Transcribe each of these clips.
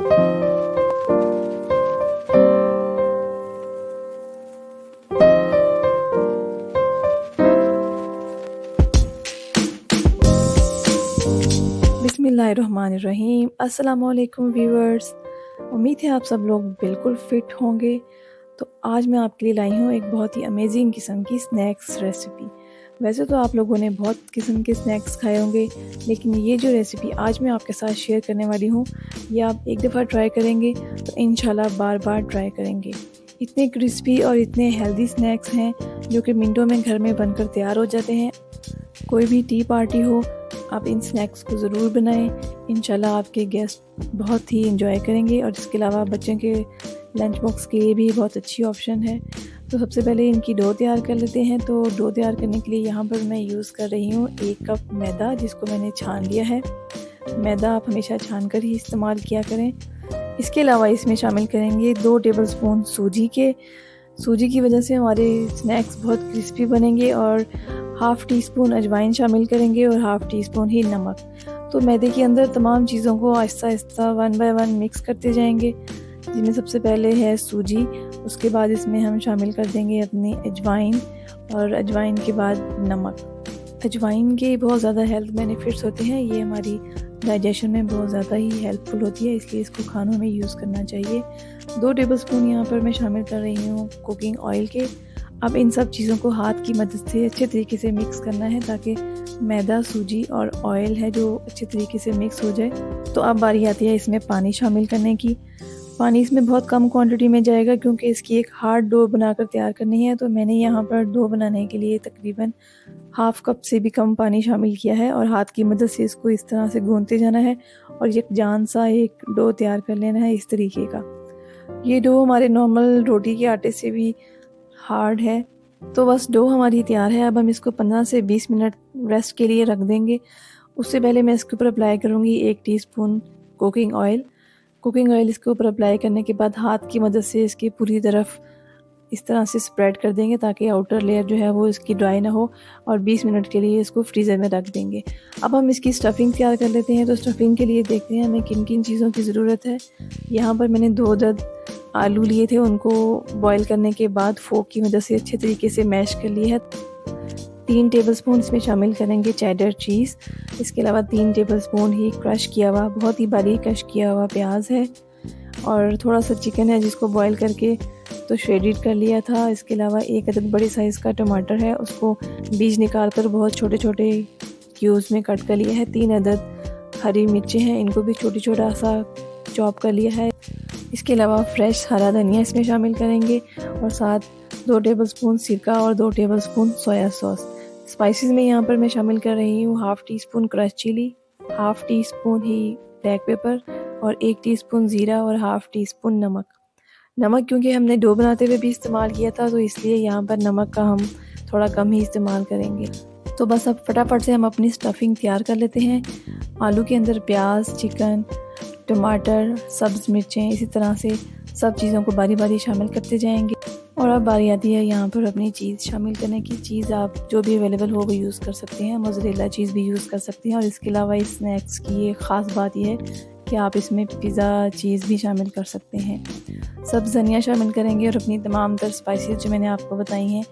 बिस्मिल्लाहिर्रहमानिर्रहीम। अस्सलामुअलैकुम व्यूअर्स, उम्मीद है आप सब लोग बिल्कुल फ़िट होंगे। तो आज मैं आपके लिए लाई हूँ एक बहुत ही अमेजिंग किस्म की स्नैक्स रेसिपी। वैसे तो आप लोगों ने बहुत किस्म के स्नैक्स खाए होंगे, लेकिन ये जो रेसिपी आज मैं आपके साथ शेयर करने वाली हूँ, ये आप एक दफ़ा ट्राई करेंगे तो इंशाल्लाह बार बार ट्राई करेंगे। इतने क्रिस्पी और इतने हेल्दी स्नैक्स हैं जो कि मिनटों में घर में बनकर तैयार हो जाते हैं। कोई भी टी पार्टी हो, आप इन स्नैक्स को ज़रूर बनाएं। इंशाल्लाह आपके गेस्ट बहुत ही इंजॉय करेंगे और इसके अलावा बच्चों के लंच बॉक्स के लिए भी बहुत अच्छी ऑप्शन है। तो सबसे पहले इनकी डो तैयार कर लेते हैं। तो डो तैयार करने के लिए यहाँ पर मैं यूज़ कर रही हूँ 1 कप मैदा, जिसको मैंने छान लिया है। मैदा आप हमेशा छान कर ही इस्तेमाल किया करें। इसके अलावा इसमें शामिल करेंगे 2 टेबलस्पून सूजी की वजह से हमारे स्नैक्स बहुत क्रिस्पी बनेंगे। और हाफ़ टी स्पून अजवाइन शामिल करेंगे और हाफ़ टी स्पून ही नमक। तो मैदे के अंदर तमाम चीज़ों को आहिस्ता आहिस्ता 1 बाय 1 मिक्स करते जाएंगे, जिनमें सबसे पहले है सूजी। उसके बाद इसमें हम शामिल कर देंगे अपनी अजवाइन और अजवाइन के बाद नमक। अजवाइन के बहुत ज़्यादा हेल्थ बेनिफिट्स होते हैं, ये हमारी डाइजेशन में बहुत ज़्यादा ही हेल्पफुल होती है, इसलिए इसको खानों में यूज़ करना चाहिए। 2 टेबलस्पून यहाँ पर मैं शामिल कर रही हूँ कुकिंग ऑयल के। अब इन सब चीज़ों को हाथ की मदद से अच्छे तरीके से मिक्स करना है ताकि मैदा, सूजी और ऑयल है जो अच्छे तरीके से मिक्स हो जाए। तो अब बारी आती है इसमें पानी शामिल करने की। पानी इसमें बहुत कम क्वांटिटी में जाएगा क्योंकि इसकी एक हार्ड डो बनाकर तैयार करनी है। तो मैंने यहाँ पर डो बनाने के लिए तकरीबन हाफ़ कप से भी कम पानी शामिल किया है और हाथ की मदद से इसको इस तरह से गूंथते जाना है और यकजान सा एक डो तैयार कर लेना है इस तरीके का। ये डो हमारे नॉर्मल रोटी के आटे से भी हार्ड है। तो बस डो हमारी तैयार है। अब हम इसको 15 से 20 मिनट रेस्ट के लिए रख देंगे। उससे पहले मैं इसके ऊपर अप्लाई करूँगी 1 teaspoon cooking oil. Cooking oil इसके ऊपर अप्लाई करने के बाद हाथ की मदद से इसकी पूरी तरफ इस तरह से स्प्रेड कर देंगे ताकि आउटर लेयर जो है वो इसकी ड्राई ना हो, और 20 मिनट के लिए इसको फ्रीज़र में रख देंगे। अब हम इसकी स्टफ़िंग तैयार कर लेते हैं। तो स्टफ़िंग के लिए देखते हैं हमें किन किन चीज़ों की ज़रूरत है। यहाँ पर मैंने 2 अदद आलू लिए थे, उनको बॉईल करने के बाद फोक की मदद से अच्छे तरीके से मैश कर लिया है। 3 टेबलस्पून इसमें शामिल करेंगे चेडर चीज़। इसके अलावा 3 टेबलस्पून ही क्रश किया हुआ, बहुत ही बारीक क्रश किया हुआ प्याज है, और थोड़ा सा चिकन है जिसको बॉईल करके तो श्रेडिड कर लिया था। इसके अलावा 1 अदद बड़े साइज़ का टमाटर है, उसको बीज निकाल कर बहुत छोटे छोटे क्यूब्स में कट कर लिया है। 3 अदद हरी मिर्चें हैं, इनको भी छोटा सा चॉप कर लिया है। इसके अलावा फ्रेश हरा धनिया इसमें शामिल करेंगे और साथ 2 टेबलस्पून सिरका और 2 टेबलस्पून सोया सॉस। स्पाइसेस में यहाँ पर मैं शामिल कर रही हूँ half teaspoon crush chilli, half teaspoon ही ब्लैक पेपर और 1 टीस्पून ज़ीरा और हाफ़ टी स्पून नमक। नमक क्योंकि हमने डो बनाते हुए भी इस्तेमाल किया था, तो इसलिए यहाँ पर नमक का हम थोड़ा कम ही इस्तेमाल करेंगे। तो बस अब फटाफट से हम अपनी स्टफ़िंग तैयार कर लेते हैं। आलू के अंदर प्याज, चिकन, टमाटर, सब्ज़ मिर्चें, इसी तरह से सब चीज़ों को बारी बारी शामिल करते जाएंगे। और अब बारी आती है यहाँ पर अपनी चीज़ शामिल करने की। चीज़ आप जो भी अवेलेबल हो वो यूज़ कर सकते हैं, मोज़रेला चीज़ भी यूज़ कर सकते हैं। और इसके अलावा इस स्नैक्स की एक ख़ास बात यह है कि आप इसमें पिज़्ज़ा चीज़ भी शामिल कर सकते हैं। सब धनिया शामिल करेंगे और अपनी तमाम तर स्पाइसेस जो मैंने आपको बताई हैं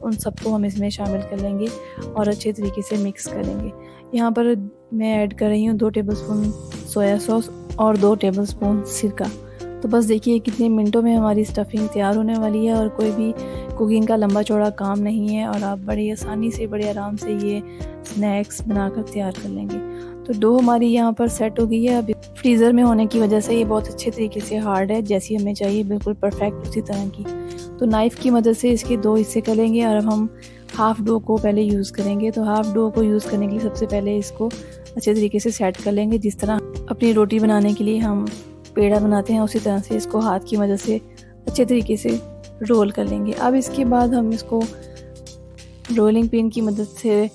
उन सबको हम इसमें शामिल कर लेंगे और अच्छे तरीके से मिक्स करेंगे। यहाँ पर मैं ऐड कर रही हूँ 2 टेबलस्पून सोया सॉस और 2 टेबलस्पून सिरका। तो बस देखिए कितने मिनटों में हमारी स्टफ़िंग तैयार होने वाली है और कोई भी कुकिंग का लंबा चौड़ा काम नहीं है और आप बड़ी आसानी से, बड़े आराम से ये स्नैक्स बनाकर तैयार कर लेंगे। तो डो हमारी यहाँ पर सेट हो गई है। अभी फ्रीज़र में होने की वजह से ये बहुत अच्छे तरीके से हार्ड है, जैसी हमें चाहिए बिल्कुल परफेक्ट उसी तरह की। तो नाइफ़ की मदद से इसके 2 हिस्से कर लेंगे और अब हम हाफ़ डो को पहले यूज़ करेंगे। तो हाफ़ डो को यूज़ करने के लिए सबसे पहले इसको अच्छे तरीके से सेट कर लेंगे। जिस तरह अपनी रोटी बनाने के लिए हम पेड़ा बनाते हैं उसी तरह से इसको हाथ की मदद से अच्छे तरीके से रोल कर लेंगे। अब इसके बाद हम इसको रोलिंग पिन की मदद से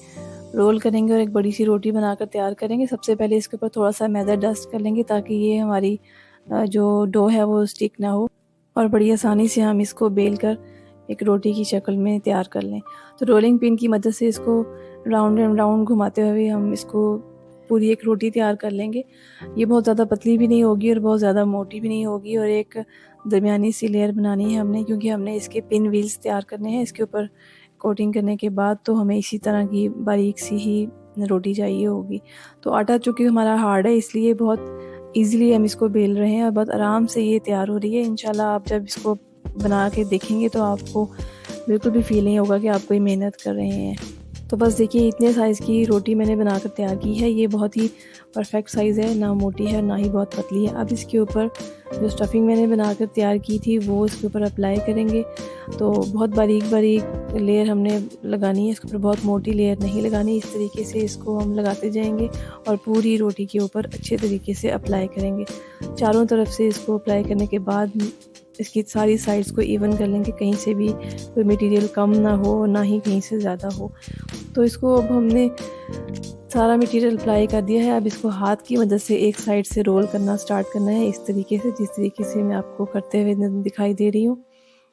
रोल करेंगे और एक बड़ी सी रोटी बनाकर तैयार करेंगे। सबसे पहले इसके ऊपर थोड़ा सा मैदा डस्ट कर लेंगे ताकि ये हमारी जो डो है वो स्टिक ना हो और बड़ी आसानी से हम इसको बेल कर एक रोटी की शक्ल में तैयार कर लें। तो रोलिंग पिन की मदद से इसको राउंड एंड राउंड घुमाते हुए हम इसको पूरी एक रोटी तैयार कर लेंगे। ये बहुत ज़्यादा पतली भी नहीं होगी और बहुत ज़्यादा मोटी भी नहीं होगी, और एक दरमियानी सी लेयर बनानी है हमने, क्योंकि हमने इसके पिन व्हील्स तैयार करने हैं इसके ऊपर कोटिंग करने के बाद। तो हमें इसी तरह की बारीक सी ही रोटी चाहिए होगी। तो आटा चूँकि हमारा हार्ड है, इसलिए बहुत ईज़िली हम इसको बेल रहे हैं और बहुत आराम से ये तैयार हो रही है। इंशाल्लाह आप जब इसको बना के देखेंगे तो आपको बिल्कुल भी फ़ील नहीं होगा कि आप कोई मेहनत कर रहे हैं। तो बस देखिए, इतने साइज़ की रोटी मैंने बनाकर तैयार की है। ये बहुत ही परफेक्ट साइज़ है, ना मोटी है ना ही बहुत पतली है। अब इसके ऊपर जो स्टफिंग मैंने बनाकर तैयार की थी वो इसके ऊपर अप्लाई करेंगे। तो बहुत बारीक बारीक लेयर हमने लगानी है इसके ऊपर, बहुत मोटी लेयर नहीं लगानी। इस तरीके से इसको हम लगाते जाएंगे और पूरी रोटी के ऊपर अच्छे तरीके से अप्लाई करेंगे। चारों तरफ से इसको अप्लाई करने के बाद इसकी सारी साइड्स को इवन कर लेंगे, कहीं से भी कोई मटेरियल कम ना हो ना ही कहीं से ज़्यादा हो। तो इसको अब हमने सारा मटेरियल अप्लाई कर दिया है। अब इसको हाथ की मदद से एक साइड से रोल करना स्टार्ट करना है, इस तरीके से, जिस तरीके से मैं आपको करते हुए दिखाई दे रही हूँ।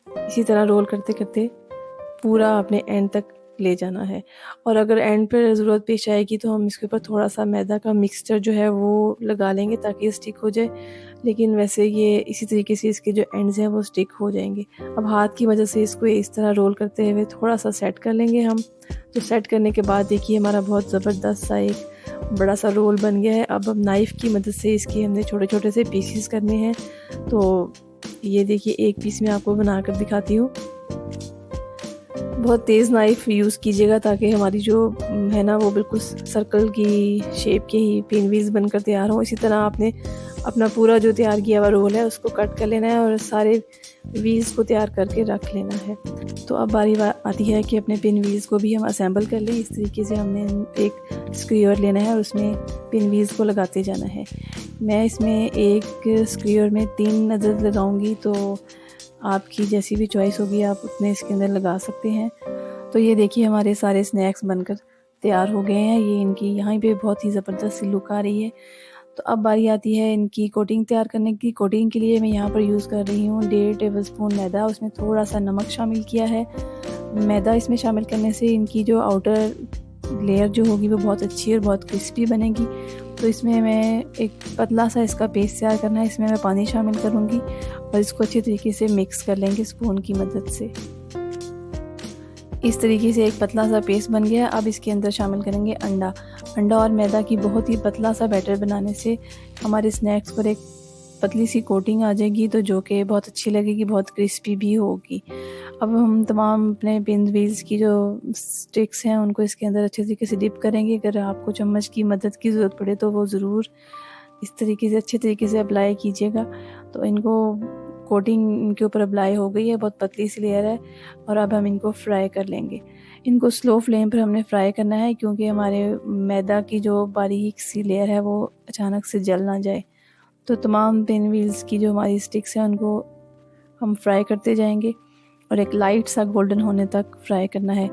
इसी तरह रोल करते करते पूरा अपने एंड तक ले जाना है। और अगर एंड पर ज़रूरत पेश आएगी तो हम इसके ऊपर थोड़ा सा मैदा का मिक्सचर जो है वो लगा लेंगे ताकि ये स्टिक हो जाए, लेकिन वैसे ये इसी तरीके से इसके जो एंड्स हैं वो स्टिक हो जाएंगे। अब हाथ की मदद से इसको इस तरह रोल करते हुए थोड़ा सा सेट कर लेंगे हम। तो सेट करने के बाद देखिए हमारा बहुत ज़बरदस्त सा एक बड़ा सा रोल बन गया है। अब नाइफ़ की मदद से इसकी हमने छोटे छोटे से पीसेस करने हैं। तो ये देखिए, एक पीस मैं आपको बना कर दिखाती हूँ। बहुत तेज़ नाइफ़ यूज़ कीजिएगा ताकि हमारी जो है ना वो बिल्कुल सर्कल की शेप के ही पिन व्हील्स बनकर तैयार हों। इसी तरह आपने अपना पूरा जो तैयार किया हुआ रोल है उसको कट कर लेना है और सारे व्हील्स को तैयार करके रख लेना है। तो अब बारी आती है कि अपने पिन व्हील्स को भी हम असेंबल कर लें। इस तरीके से हमने एक स्क्रूअर लेना है और उसमें पिन व्हील्स को लगाते जाना है। मैं इसमें एक स्क्रूअर में 3 नज़र लगाऊंगी, तो आपकी जैसी भी चॉइस होगी आप उतने इसके अंदर लगा सकते हैं। तो ये देखिए हमारे सारे स्नैक्स बनकर तैयार हो गए हैं। ये इनकी यहाँ पे बहुत ही ज़बरदस्त सी लुक आ रही है। तो अब बारी आती है इनकी कोटिंग तैयार करने की। कोटिंग के लिए मैं यहाँ पर यूज़ कर रही हूँ 1.5 टेबलस्पून मैदा, उसमें थोड़ा सा नमक शामिल किया है। मैदा इसमें शामिल करने से इनकी जो आउटर लेयर जो होगी वो बहुत अच्छी और बहुत क्रिस्पी बनेगी। तो इसमें मैं एक पतला सा इसका पेस्ट तैयार करना है, इसमें मैं पानी शामिल करूँगी और इसको अच्छी तरीके से मिक्स कर लेंगे स्पून की मदद से। इस तरीके से एक पतला सा पेस्ट बन गया। अब इसके अंदर शामिल करेंगे अंडा और मैदा की बहुत ही पतला सा बैटर बनाने से हमारे स्नैक्स पर एक पतली सी कोटिंग आ जाएगी, तो जो कि बहुत अच्छी लगेगी, बहुत क्रिस्पी भी होगी। अब हम तमाम अपने पिन व्हील्स की जो स्टिक्स हैं उनको इसके अंदर अच्छे तरीके से डिप करेंगे। अगर आपको चम्मच की मदद की ज़रूरत पड़े तो वो ज़रूर इस तरीके से अच्छे तरीके से अप्लाई कीजिएगा। तो इनको कोटिंग इनके ऊपर अप्लाई हो गई है, बहुत पतली सी लेयर है। और अब हम इनको फ्राई कर लेंगे। इनको स्लो फ्लेम पर हमने फ्राई करना है, क्योंकि हमारे मैदा की जो बारीक सी लेयर है वो अचानक से जल ना जाए। तो तमाम पिन व्हील्स की जो हमारी स्टिक्स हैं उनको हम फ्राई करते जाएंगे और एक लाइट सा गोल्डन होने तक फ्राई करना है।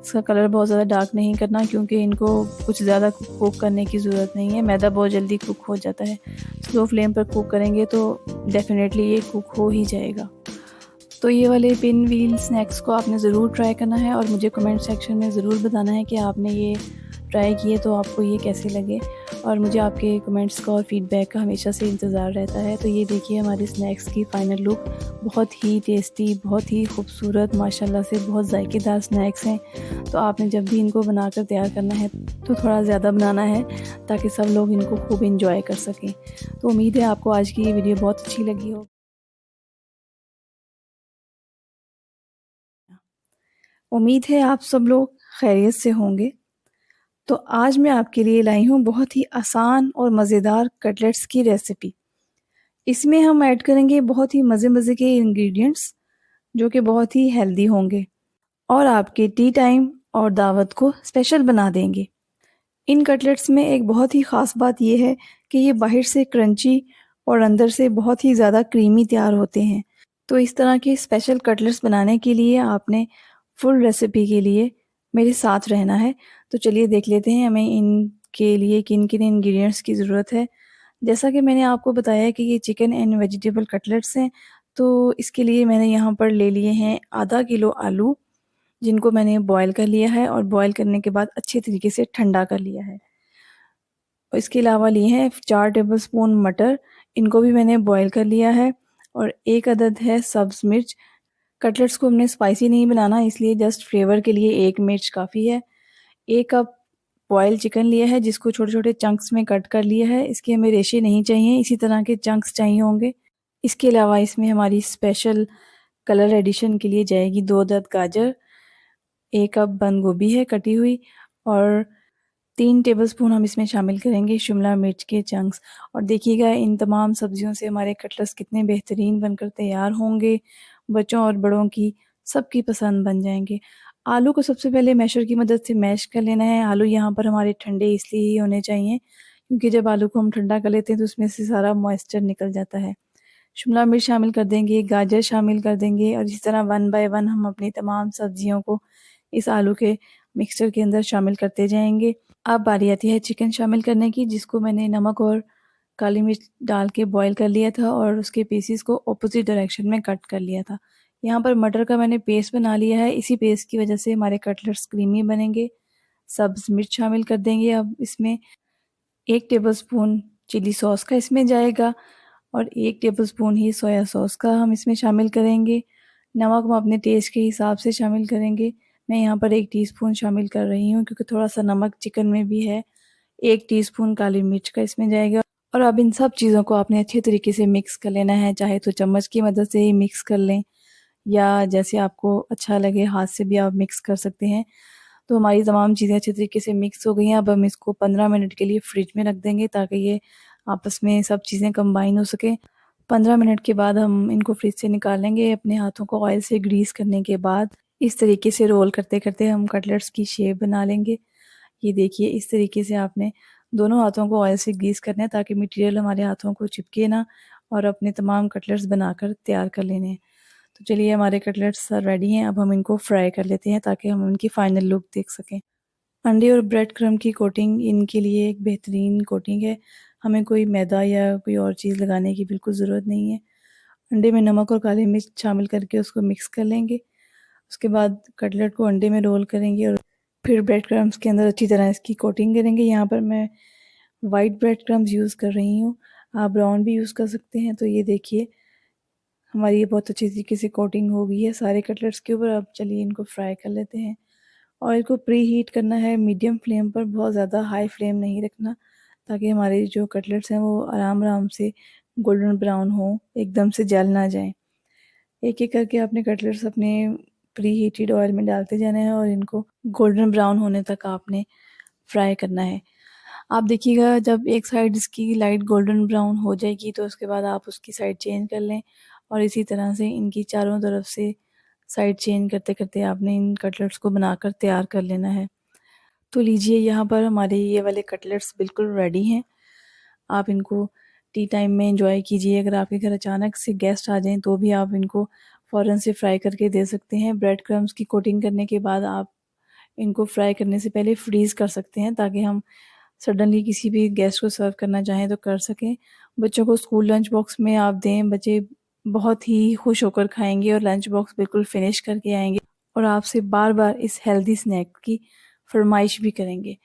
इसका कलर बहुत ज़्यादा डार्क नहीं करना, क्योंकि इनको कुछ ज़्यादा कुक करने की ज़रूरत नहीं है। मैदा बहुत जल्दी कुक हो जाता है। स्लो फ्लेम पर कुक करेंगे तो डेफिनेटली ये कुक हो ही जाएगा। तो ये वाले पिन व्हील स्नैक्स को आपने ज़रूर ट्राई करना है और मुझे कमेंट सेक्शन में ज़रूर बताना है कि आपने ये ट्राई किए तो आपको ये कैसे लगे। और मुझे आपके कमेंट्स का और फीडबैक का हमेशा से इंतज़ार रहता है। तो ये देखिए हमारे स्नैक्स की फ़ाइनल लुक, बहुत ही टेस्टी, बहुत ही खूबसूरत, माशाल्लाह से बहुत जायकेदार स्नैक्स हैं। तो आपने जब भी इनको बनाकर तैयार करना है तो थोड़ा ज़्यादा बनाना है ताकि सब लोग इनको खूब इंजॉय कर सकें। तो उम्मीद है आपको आज की ये वीडियो बहुत अच्छी लगी हो। उम्मीद है आप सब लोग खैरियत से होंगे। तो आज मैं आपके लिए लाई हूँ बहुत ही आसान और मज़ेदार कटलेट्स की रेसिपी। इसमें हम ऐड करेंगे बहुत ही मज़े मज़े के इंग्रेडिएंट्स, जो कि बहुत ही हेल्दी होंगे और आपके टी टाइम और दावत को स्पेशल बना देंगे। इन कटलेट्स में एक बहुत ही ख़ास बात यह है कि ये बाहर से क्रंची और अंदर से बहुत ही ज़्यादा क्रीमी तैयार होते हैं। तो इस तरह के स्पेशल कटलेट्स बनाने के लिए आपने फुल रेसिपी के लिए मेरे साथ रहना है। तो चलिए देख लेते हैं हमें इनके लिए किन किन इंग्रेडिएंट्स की ज़रूरत है। जैसा कि मैंने आपको बताया कि ये चिकन एंड वेजिटेबल कटलेट्स हैं, तो इसके लिए मैंने यहाँ पर ले लिए हैं आधा किलो आलू, जिनको मैंने बॉयल कर लिया है और बॉयल करने के बाद अच्छे तरीके से ठंडा कर लिया है। और इसके अलावा लिए हैं 4 टेबलस्पून मटर, इनको भी मैंने बॉईल कर लिया है। और 1 अदद है सब्ज़ मिर्च। कटलेट्स को हमने स्पाइसी नहीं बनाना, इसलिए जस्ट फ्लेवर के लिए 1 मिर्च काफ़ी है। 1 कप बॉयल चिकन लिया है, जिसको छोटे-छोटे चंक्स में कट कर लिया है। इसके हमें रेशे नहीं चाहिए, इसी तरह के चंक्स चाहिए होंगे। इसके अलावा इसमें हमारी स्पेशल कलर एडिशन के लिए जाएगी 2 अदद गाजर, 1 कप बंद गोभी है कटी हुई, और 3 टेबलस्पून हम इसमें शामिल करेंगे शिमला मिर्च के चंक्स। और देखिएगा इन तमाम सब्जियों से हमारे कटलेट्स कितने बेहतरीन बनकर तैयार होंगे, बच्चों और बड़ों की सबकी पसंद बन जाएंगे। आलू को सबसे पहले मैशर की मदद से मैश कर लेना है। आलू यहाँ पर हमारे ठंडे इसलिए ही होने चाहिए क्योंकि जब आलू को हम ठंडा कर लेते हैं तो उसमें से सारा मॉइस्चर निकल जाता है। शिमला मिर्च शामिल कर देंगे, गाजर शामिल कर देंगे, और इसी तरह 1 बाय 1 हम अपनी तमाम सब्जियों को इस आलू के मिक्सचर के अंदर शामिल करते जाएंगे। अब बारी आती है चिकन शामिल करने की, जिसको मैंने नमक और काली मिर्च डाल के बॉईल कर लिया था और उसके पीसीस को ऑपोजिट डायरेक्शन में कट कर लिया था। यहाँ पर मटर का मैंने पेस्ट बना लिया है, इसी पेस्ट की वजह से हमारे कटलेट्स क्रीमी बनेंगे। सब्ज़ मिर्च शामिल कर देंगे अब इसमें। 1 टेबलस्पून चिली सॉस का इसमें जाएगा और 1 टेबलस्पून ही सोया सॉस का हम इसमें शामिल करेंगे। नमक हम अपने टेस्ट के हिसाब से शामिल करेंगे। मैं यहाँ पर 1 टीस्पून शामिल कर रही हूँ क्योंकि थोड़ा सा नमक चिकन में भी है। 1 टीस्पून काली मिर्च का इसमें जाएगा। और अब इन सब चीज़ों को आपने अच्छे तरीके से मिक्स कर लेना है, चाहे तो चम्मच की मदद से ही मिक्स कर लें या जैसे आपको अच्छा लगे हाथ से भी आप मिक्स कर सकते हैं। तो हमारी तमाम चीज़ें अच्छे तरीके से मिक्स हो गई हैं। अब हम इसको 15 मिनट के लिए फ्रिज में रख देंगे ताकि ये आपस में सब चीज़ें कंबाइन हो सकें। 15 मिनट के बाद हम इनको फ्रिज से निकालेंगे। अपने हाथों को ऑयल से ग्रीस करने के बाद इस तरीके से रोल करते करते हम कटलेट्स की शेप बना लेंगे। ये देखिए इस तरीके से आपने दोनों हाथों को ऑयल से ग्रीस करना है ताकि मटेरियल हमारे हाथों को चिपके ना, और अपने तमाम कटलेट्स बनाकर तैयार कर लेने हैं। तो चलिए हमारे कटलेट्स रेडी हैं। अब हम इनको फ्राई कर लेते हैं ताकि हम इनकी फ़ाइनल लुक देख सकें। अंडे और ब्रेड क्रम्ब की कोटिंग इनके लिए एक बेहतरीन कोटिंग है। हमें कोई मैदा या कोई और चीज़ लगाने की बिल्कुल ज़रूरत नहीं है। अंडे में नमक और काली मिर्च शामिल करके उसको मिक्स कर लेंगे। उसके बाद कटलेट को अंडे में रोल करेंगे और फिर ब्रेड क्रम्ब्स के अंदर अच्छी तरह इसकी कोटिंग करेंगे। यहाँ पर मैं वाइट ब्रेड क्रम्ब्स यूज़ कर रही हूँ, आप ब्राउन भी यूज़ कर सकते हैं। तो ये देखिए हमारी ये बहुत अच्छी तरीके से कोटिंग हो गई है सारे कटलेट्स के ऊपर। अब चलिए इनको फ्राई कर लेते हैं। ऑयल को प्री हीट करना है मीडियम फ्लेम पर, बहुत ज़्यादा हाई फ्लेम नहीं रखना ताकि हमारे जो कटलेट्स हैं वो आराम आराम से गोल्डन ब्राउन हो, एकदम से जल ना जाएं। एक एक करके आपने कटलेट्स अपने प्री हीटेड ऑयल में डालते जाना है और इनको गोल्डन ब्राउन होने तक आपने फ्राई करना है। आप देखिएगा जब एक साइड इसकी लाइट गोल्डन ब्राउन हो जाएगी तो उसके बाद आप उसकी साइड चेंज कर लें, और इसी तरह से इनकी चारों तरफ से साइड चेंज करते करते आपने इन कटलेट्स को बनाकर तैयार कर लेना है। तो लीजिए यहाँ पर हमारे ये वाले कटलेट्स बिल्कुल रेडी हैं। आप इनको टी टाइम में एंजॉय कीजिए। अगर आपके घर अचानक से गेस्ट आ जाएं तो भी आप इनको फ़ौरन से फ्राई करके दे सकते हैं। ब्रेड क्रम्स की कोटिंग करने के बाद आप इनको फ्राई करने से पहले फ्रीज़ कर सकते हैं ताकि हम सडनली किसी भी गेस्ट को सर्व करना चाहें तो कर सकें। बच्चों को स्कूल लंच बॉक्स में आप दें, बच्चे बहुत ही खुश होकर खाएंगे और लंच बॉक्स बिल्कुल फिनिश करके आएंगे और आपसे बार बार इस हेल्दी स्नैक की फरमाइश भी करेंगे।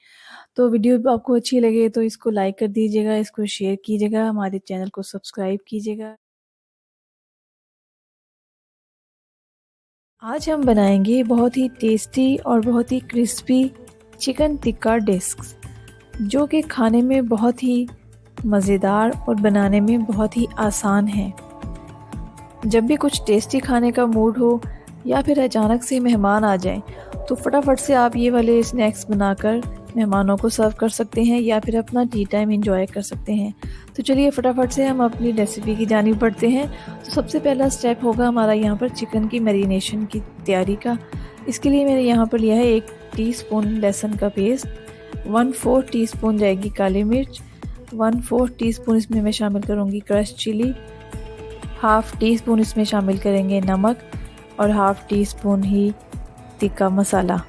तो वीडियो आपको अच्छी लगे तो इसको लाइक कर दीजिएगा, इसको शेयर कीजिएगा, हमारे चैनल को सब्सक्राइब कीजिएगा। आज हम बनाएंगे बहुत ही टेस्टी और बहुत ही क्रिस्पी चिकन टिक्का डिस्क्स, जो कि खाने में बहुत ही मज़ेदार और बनाने में बहुत ही आसान है। जब भी कुछ टेस्टी खाने का मूड हो या फिर अचानक से मेहमान आ जाएं, तो फटाफट से आप ये वाले स्नैक्स बनाकर मेहमानों को सर्व कर सकते हैं या फिर अपना टी टाइम एंजॉय कर सकते हैं। तो चलिए फटाफट से हम अपनी रेसिपी की जानिब बढ़ते हैं। तो सबसे पहला स्टेप होगा हमारा यहाँ पर चिकन की मैरिनेशन की तैयारी का। इसके लिए मैंने यहाँ पर लिया है 1 टीस्पून लहसुन का पेस्ट, 1/4 टीस्पून जाएगी काली मिर्च, 1/4 टीस्पून इसमें मैं शामिल करूँगी crush chilli, half teaspoon इसमें शामिल करेंगे नमक और हाफ़ टी स्पून ही टिक्का मसाला।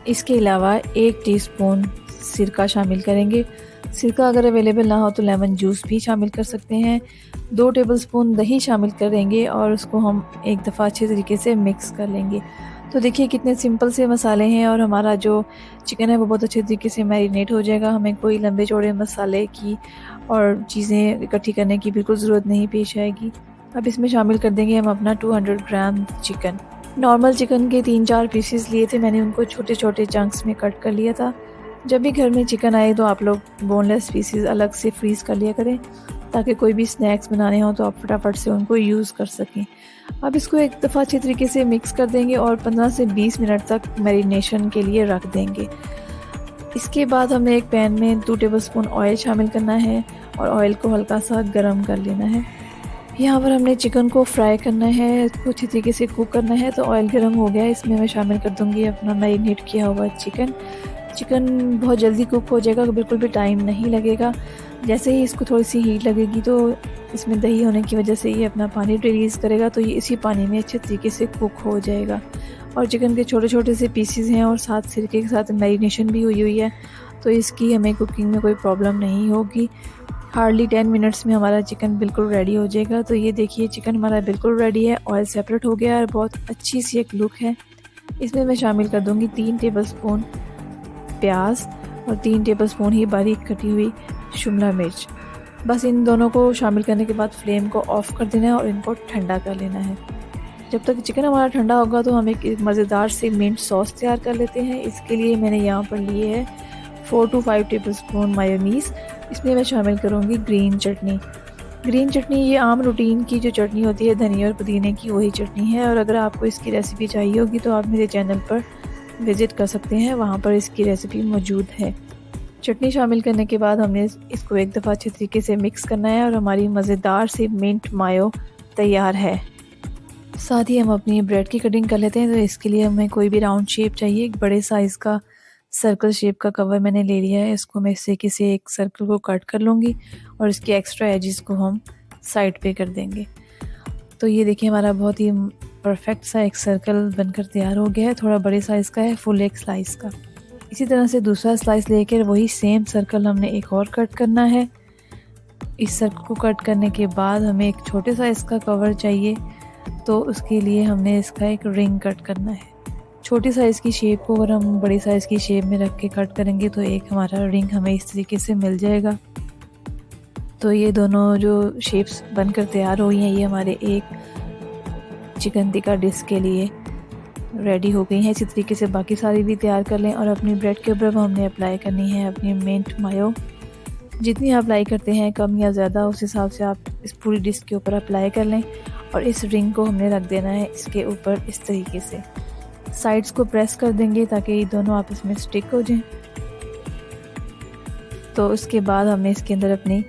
इसके अलावा 1 टीस्पून सिरका शामिल करेंगे। सिरका अगर अवेलेबल ना हो तो लेमन जूस भी शामिल कर सकते हैं। 2 टेबलस्पून दही शामिल करेंगे और उसको हम एक दफ़ा अच्छे तरीके से मिक्स कर लेंगे। तो देखिए कितने सिंपल से मसाले हैं और हमारा जो चिकन है वो बहुत अच्छे तरीके से मैरिनेट हो जाएगा। हमें कोई लंबे चौड़े मसाले की और चीज़ें इकट्ठी करने की बिल्कुल ज़रूरत नहीं पेश आएगी। अब इसमें शामिल कर देंगे हम अपना 200 ग्राम चिकन। नॉर्मल चिकन के 3-4 पीसेस लिए थे मैंने, उनको छोटे छोटे चंक्स में कट कर लिया था। जब भी घर में चिकन आए तो आप लोग बोनलेस पीसेस अलग से फ्रीज़ कर लिया करें, ताकि कोई भी स्नैक्स बनाने हो तो आप फटाफट से उनको यूज़ कर सकें। अब इसको एक दफ़ा अच्छे तरीके से मिक्स कर देंगे और 15 से 20 मिनट तक मैरिनेशन के लिए रख देंगे। इसके बाद हमें एक पैन में 2 टेबलस्पून ऑयल शामिल करना है और ऑयल को हल्का सा गर्म कर लेना है। यहाँ पर हमने चिकन को फ्राई करना है, इसको अच्छी तरीके से कुक करना है। तो ऑयल गर्म हो गया है, इसमें मैं शामिल कर दूँगी अपना मैरिनेट किया हुआ चिकन। चिकन बहुत जल्दी कुक हो जाएगा, बिल्कुल भी टाइम नहीं लगेगा। जैसे ही इसको थोड़ी सी हीट लगेगी तो इसमें दही होने की वजह से ये अपना पानी रिलीज़ करेगा, तो ये इसी पानी में अच्छे तरीके से कुक हो जाएगा। और चिकन के छोटे छोटे से पीसेस हैं और साथ सिरके के साथ मैरिनेशन भी हुई है, तो इसकी हमें कुकिंग में कोई प्रॉब्लम नहीं होगी। हार्डली 10 मिनट्स में हमारा चिकन बिल्कुल रेडी हो जाएगा। तो ये देखिए चिकन हमारा बिल्कुल रेडी है, ऑयल सेपरेट हो गया और बहुत अच्छी सी एक लुक है। इसमें मैं शामिल कर दूँगी 3 टेबलस्पून प्याज और 3 टेबलस्पून ही बारीक कटी हुई शिमला मिर्च। बस इन दोनों को शामिल करने के बाद फ्लेम को ऑफ़ कर देना है और इनको ठंडा कर लेना है। जब तक चिकन हमारा ठंडा होगा तो हम एक मज़ेदार से मिंट सॉस तैयार कर लेते हैं। इसके लिए मैंने यहाँ पर लिए है 4 to 5 टेबलस्पून मायोनीज़। इसमें मैं शामिल करूँगी ग्रीन चटनी। ग्रीन चटनी ये आम रूटीन की जो चटनी होती है धनिए और पुदीने की, वही चटनी है। और अगर आपको इसकी रेसिपी चाहिए होगी तो आप मेरे चैनल पर विज़िट कर सकते हैं, वहाँ पर इसकी रेसिपी मौजूद है। चटनी शामिल करने के बाद हमने इसको एक दफ़ा अच्छे तरीके से मिक्स करना है और हमारी मज़ेदार सी मिंट मायो तैयार है। साथ ही हम अपनी ब्रेड की कटिंग कर लेते हैं। तो इसके लिए हमें कोई भी राउंड शेप चाहिए। एक बड़े साइज़ का सर्कल शेप का कवर मैंने ले लिया है। इसको मैं इससे किसी एक सर्कल को कट कर लूँगी और इसके एक्स्ट्रा एजेस को हम साइड पे कर देंगे। तो ये देखिए हमारा बहुत ही परफेक्ट सा एक सर्कल बनकर तैयार हो गया है। थोड़ा बड़े साइज़ का है, फुल एक स्लाइस का। इसी तरह से दूसरा स्लाइस लेकर वही सेम सर्कल हमने एक और कट करना है। इस सर्कल को कट करने के बाद हमें एक छोटे साइज़ का कवर चाहिए, तो उसके लिए हमने इसका एक रिंग कट करना है। छोटी साइज़ की शेप को अगर हम बड़ी साइज़ की शेप में रख के कट करेंगे तो एक हमारा रिंग हमें इस तरीके से मिल जाएगा। तो ये दोनों जो शेप्स बनकर तैयार हुई हैं ये हमारे एक चिकन टिक्का डिश के लिए रेडी हो गई हैं। इसी तरीके से बाकी सारी भी तैयार कर लें। और अपनी ब्रेड के ऊपर हमने अप्लाई करनी है अपनी मिंट मायो। जितनी आप अप्लाई करते हैं कम या ज़्यादा, उस हिसाब से आप इस पूरी डिश के ऊपर अप्लाई कर लें। और इस रिंग को हमने रख देना है इसके ऊपर इस तरीके से। साइड्स को प्रेस कर देंगे ताकि ये दोनों आपस में स्टिक हो जाएं। तो उसके बाद हमने इसके अंदर अपनी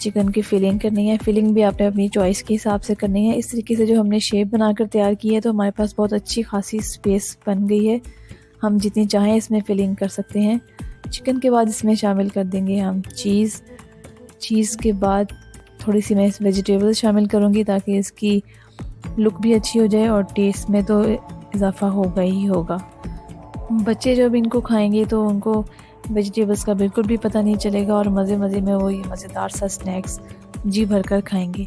चिकन की फिलिंग करनी है। फिलिंग भी आपने अपनी चॉइस के हिसाब से करनी है। इस तरीके से जो हमने शेप बनाकर तैयार की है तो हमारे पास बहुत अच्छी खासी स्पेस बन गई है। हम जितनी चाहें इसमें फिलिंग कर सकते हैं। चिकन के बाद इसमें शामिल कर देंगे हम चीज़ के बाद थोड़ी सी मैं वेजिटेबल्स शामिल करूँगी ताकि इसकी लुक भी अच्छी हो जाए और टेस्ट में तो इजाफ़ा होगा ही होगा। बच्चे जब इनको खाएंगे तो उनको वेजिटेबल्स का बिल्कुल भी पता नहीं चलेगा और मज़े में वो ये मज़ेदार सा स्नैक्स जी भर कर खाएंगे।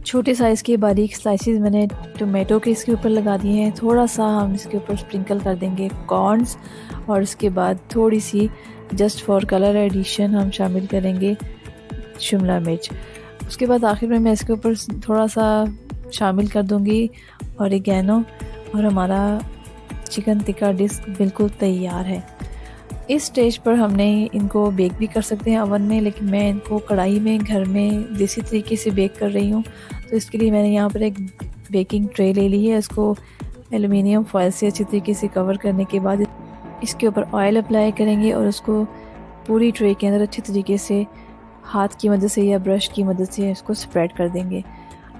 छोटे साइज़ के बारीक स्लाइसेस मैंने टोमेटो के इसके ऊपर लगा दिए हैं। थोड़ा सा हम इसके ऊपर स्प्रिंकल कर देंगे कॉर्न्स और उसके बाद थोड़ी सी जस्ट फॉर कलर एडिशन हम शामिल करेंगे शिमला मिर्च। उसके बाद आखिर में मैं इसके ऊपर थोड़ा सा शामिल कर दूंगी ऑरिगेनो और हमारा चिकन टिक्का डिश बिल्कुल तैयार है। इस स्टेज पर हमने इनको बेक भी कर सकते हैं ओवन में, लेकिन मैं इनको कढ़ाई में घर में देसी तरीके से बेक कर रही हूँ। तो इसके लिए मैंने यहाँ पर एक बेकिंग ट्रे ले ली है। इसको एलुमिनियम फॉयल से अच्छी तरीके से कवर करने के बाद इसके ऊपर ऑयल अप्लाई करेंगे और उसको पूरी ट्रे के अंदर अच्छी तरीके से हाथ की मदद से या ब्रश की मदद से इसको स्प्रेड कर देंगे।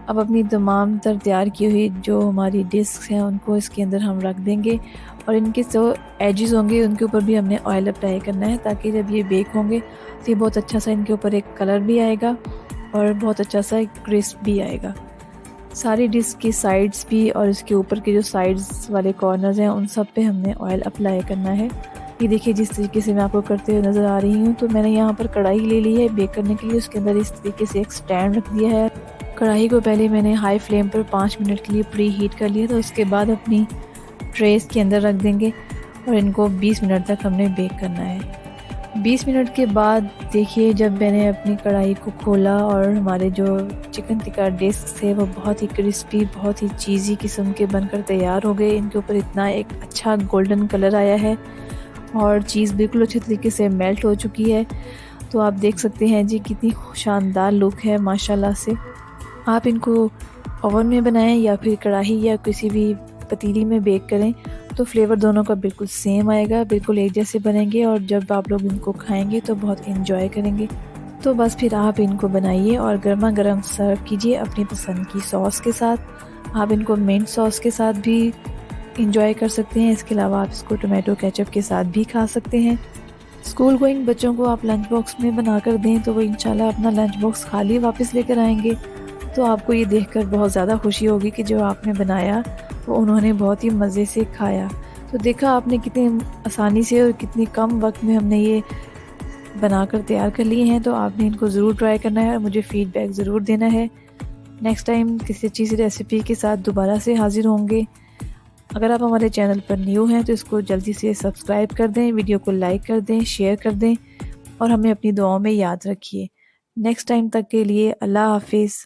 अब अपनी तमाम तर तैयार की हुई जो हमारी डिस्क हैं उनको इसके अंदर हम रख देंगे और इनके जो एजेस होंगे उनके ऊपर भी हमने ऑयल अप्लाई करना है ताकि जब ये बेक होंगे तो ये बहुत अच्छा सा इनके ऊपर एक कलर भी आएगा और बहुत अच्छा सा एक क्रिस्प भी आएगा। सारी डिस्क की साइड्स भी और इसके ऊपर के जो साइड्स वाले कॉर्नर्स हैं उन सब पे हमने ऑयल अप्लाई करना है ये देखिए जिस तरीके से मैं आपको करते हुए नज़र आ रही हूँ। तो मैंने यहाँ पर कढ़ाई ले ली है बेक करने के लिए, उसके अंदर इस तरीके से एक स्टैंड रख दिया है। कढ़ाई को पहले मैंने हाई फ्लेम पर 5 मिनट के लिए प्री हीट कर लिया था। उसके बाद अपनी ट्रेस के अंदर रख देंगे और इनको 20 मिनट तक हमने बेक करना है। 20 मिनट के बाद देखिए जब मैंने अपनी कढ़ाई को खोला और हमारे जो चिकन टिक्का डिस्क थे वो बहुत ही क्रिस्पी, बहुत ही चीज़ी किस्म के बनकर तैयार हो गए। इनके ऊपर इतना एक अच्छा गोल्डन कलर आया है और चीज़ बिल्कुल अच्छे तरीके से मेल्ट हो चुकी है। तो आप देख सकते हैं जी कितनी शानदार लुक है माशाल्लाह से। आप इनको ओवन में बनाएं या फिर कढ़ाई या किसी भी पतीली में बेक करें तो फ्लेवर दोनों का बिल्कुल सेम आएगा, बिल्कुल एक जैसे बनेंगे और जब आप लोग इनको खाएंगे तो बहुत इन्जॉय करेंगे। तो बस फिर आप इनको बनाइए और गर्मा गर्म सर्व कीजिए अपनी पसंद की सॉस के साथ। आप इनको मिंट सॉस के साथ भी इंजॉय कर सकते हैं। इसके अलावा आप इसको टोमेटो केचप के साथ भी खा सकते हैं। स्कूल गोइंग बच्चों को आप लंच बॉक्स में बना कर दें तो वो इंशाल्लाह अपना लंच बॉक्स खाली वापस लेकर आएंगे। तो आपको ये देखकर बहुत ज़्यादा खुशी होगी कि जो आपने बनाया वो उन्होंने बहुत ही मज़े से खाया। तो देखा आपने कितनी आसानी से और कितनी कम वक्त में हमने ये बनाकर तैयार कर लिए हैं। तो आपने इनको ज़रूर ट्राई करना है और मुझे फ़ीडबैक ज़रूर देना है। नेक्स्ट टाइम किसी अच्छी सी रेसिपी के साथ दोबारा से हाज़िर होंगे। अगर आप हमारे चैनल पर न्यू हैं तो इसको जल्दी से सब्सक्राइब कर दें, वीडियो को लाइक कर दें, शेयर कर दें और हमें अपनी दुआओं में याद रखिए। नेक्स्ट टाइम तक के लिए अल्लाह हाफिज़।